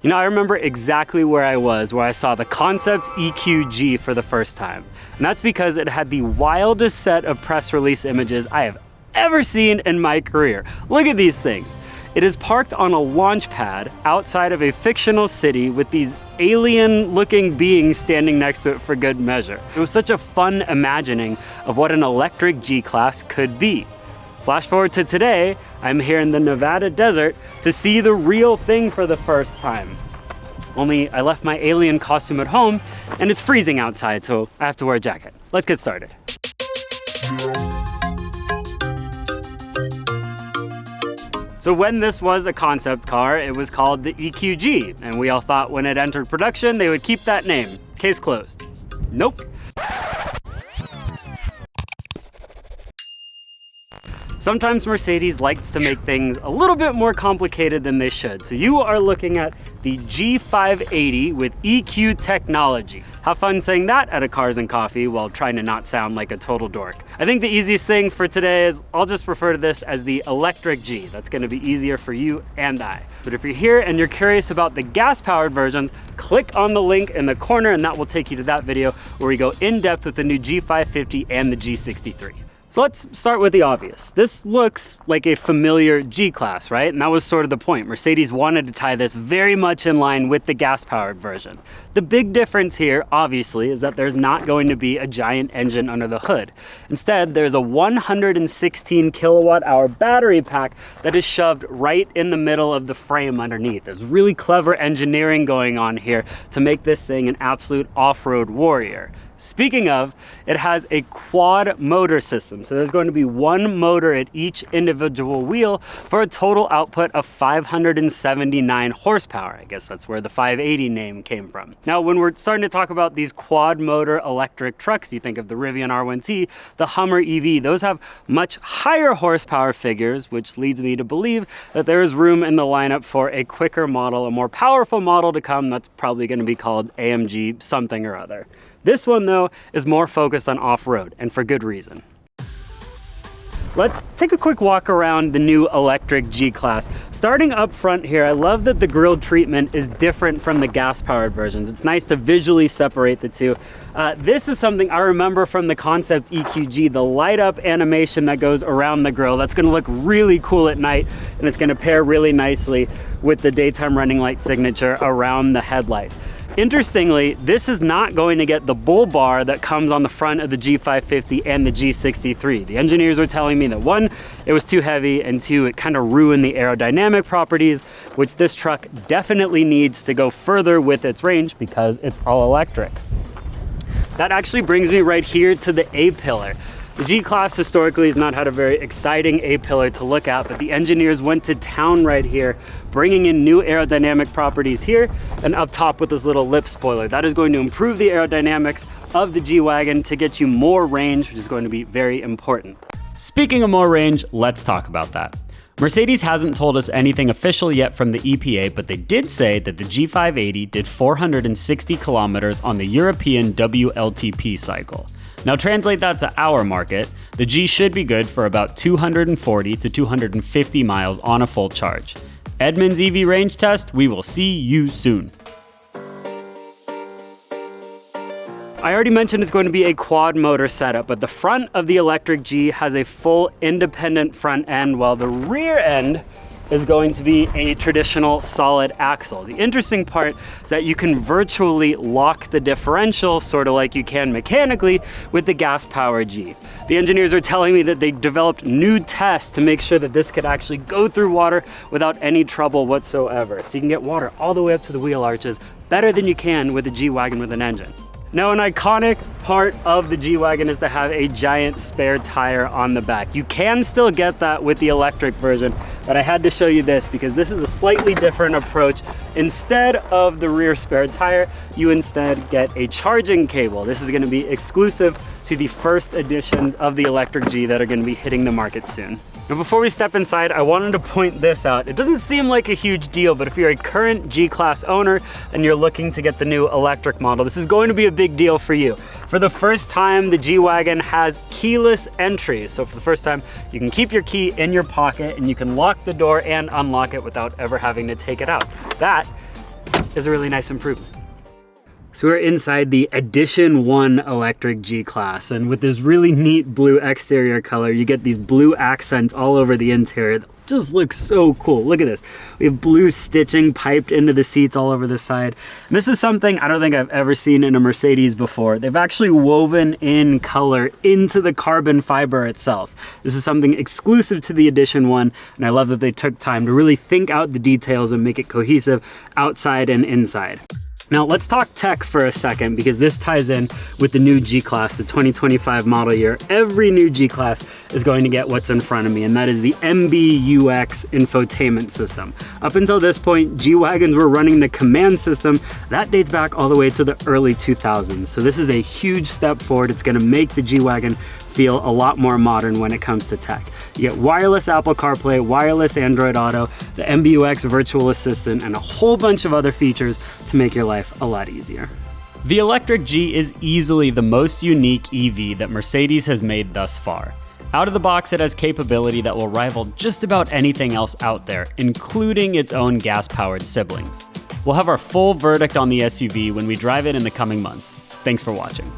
You know, I remember exactly where I was, where I saw the Concept EQG for the first time. And that's because it had the wildest set of press release images I have ever seen in my career. Look at these things. It is parked on a launch pad outside of a fictional city with these alien-looking beings standing next to it for good measure. It was such a fun imagining of what an electric G-Class could be. Flash forward to today, I'm here in the Nevada desert to see the real thing for the first time. Only I left my alien costume at home and it's freezing outside, so I have to wear a jacket. Let's get started. So when this was a concept car, it was called the EQG, and we all thought when it entered production, they would keep that name. Case closed. Nope. Sometimes Mercedes likes to make things a little bit more complicated than they should. So you are looking at the G580 with EQ technology. Have fun saying that at a Cars and Coffee while trying to not sound like a total dork. I think the easiest thing for today is I'll just refer to this as the electric G. That's gonna be easier for you and I. But if you're here and you're curious about the gas-powered versions, click on the link in the corner and that will take you to that video where we go in depth with the new G550 and the G63. So let's start with the obvious. This looks like a familiar G-Class, right? And that was sort of the point. Mercedes wanted to tie this very much in line with the gas-powered version. The big difference here, obviously, is that there's not going to be a giant engine under the hood. Instead, there's a 116 kilowatt-hour battery pack that is shoved right in the middle of the frame underneath. There's really clever engineering going on here to make this thing an absolute off-road warrior. Speaking of, it has a quad motor system. So there's going to be one motor at each individual wheel for a total output of 579 horsepower. I guess that's where the 580 name came from. Now, when we're starting to talk about these quad motor electric trucks, you think of the Rivian R1T, the Hummer EV, those have much higher horsepower figures, which leads me to believe that there is room in the lineup for a quicker model, a more powerful model to come that's probably going to be called AMG something or other. This one, though, is more focused on off-road, and for good reason. Let's take a quick walk around the new electric G-Class. Starting up front here, I love that the grille treatment is different from the gas-powered versions. It's nice to visually separate the two. This is something I remember from the Concept EQG, the light-up animation that goes around the grille. That's gonna look really cool at night, and it's gonna pair really nicely with the daytime running light signature around the headlight. Interestingly, this is not going to get the bull bar that comes on the front of the G550 and the G63. The engineers were telling me that one, it was too heavy, and two, it kind of ruined the aerodynamic properties, which this truck definitely needs to go further with its range because it's all electric. That actually brings me right here to the A-pillar. The G-Class historically has not had a very exciting A-pillar to look at, but the engineers went to town right here, bringing in new aerodynamic properties here and up top with this little lip spoiler. That is going to improve the aerodynamics of the G-Wagen to get you more range, which is going to be very important. Speaking of more range, let's talk about that. Mercedes hasn't told us anything official yet from the EPA, but they did say that the G580 did 460 kilometers on the European WLTP cycle. Now translate that to our market, the G should be good for about 240 to 250 miles on a full charge. Edmunds EV range test, we will see you soon. I already mentioned it's going to be a quad motor setup, but the front of the electric G has a full independent front end, while the rear end is going to be a traditional solid axle. The interesting part is that you can virtually lock the differential, sort of like you can mechanically with the gas-powered G. The engineers are telling me that they developed new tests to make sure that this could actually go through water without any trouble whatsoever. So you can get water all the way up to the wheel arches, better than you can with a G-Wagen with an engine. Now, an iconic part of the G-Wagen is to have a giant spare tire on the back. You can still get that with the electric version, but I had to show you this because this is a slightly different approach. Instead of the rear spare tire, you instead get a charging cable. This is going to be exclusive to the first editions of the electric G that are going to be hitting the market soon. Now, before we step inside, I wanted to point this out. It doesn't seem like a huge deal, but if you're a current G-Class owner and you're looking to get the new electric model, this is going to be a big deal for you. For the first time, the G-Wagen has keyless entry. So for the first time, you can keep your key in your pocket and you can lock the door and unlock it without ever having to take it out. That is a really nice improvement. So we're inside the Edition 1 electric G-Class, and with this really neat blue exterior color, you get these blue accents all over the interior that just looks so cool. Look at this. We have blue stitching piped into the seats all over the side. And this is something I don't think I've ever seen in a Mercedes before. They've actually woven in color into the carbon fiber itself. This is something exclusive to the Edition 1, and I love that they took time to really think out the details and make it cohesive outside and inside. Now let's talk tech for a second, because this ties in with the new G-Class, the 2025 model year. Every new G-Class is going to get what's in front of me, and that is the MBUX infotainment system. Up until this point, G-Wagons were running the command system. That dates back all the way to the early 2000s. So this is a huge step forward. It's gonna make the G-Wagon feel a lot more modern when it comes to tech. You get wireless Apple CarPlay, wireless Android Auto, the MBUX virtual assistant, and a whole bunch of other features to make your life a lot easier. The electric G is easily the most unique EV that Mercedes has made thus far. Out of the box, it has capability that will rival just about anything else out there, including its own gas-powered siblings. We'll have our full verdict on the SUV when we drive it in the coming months. Thanks for watching.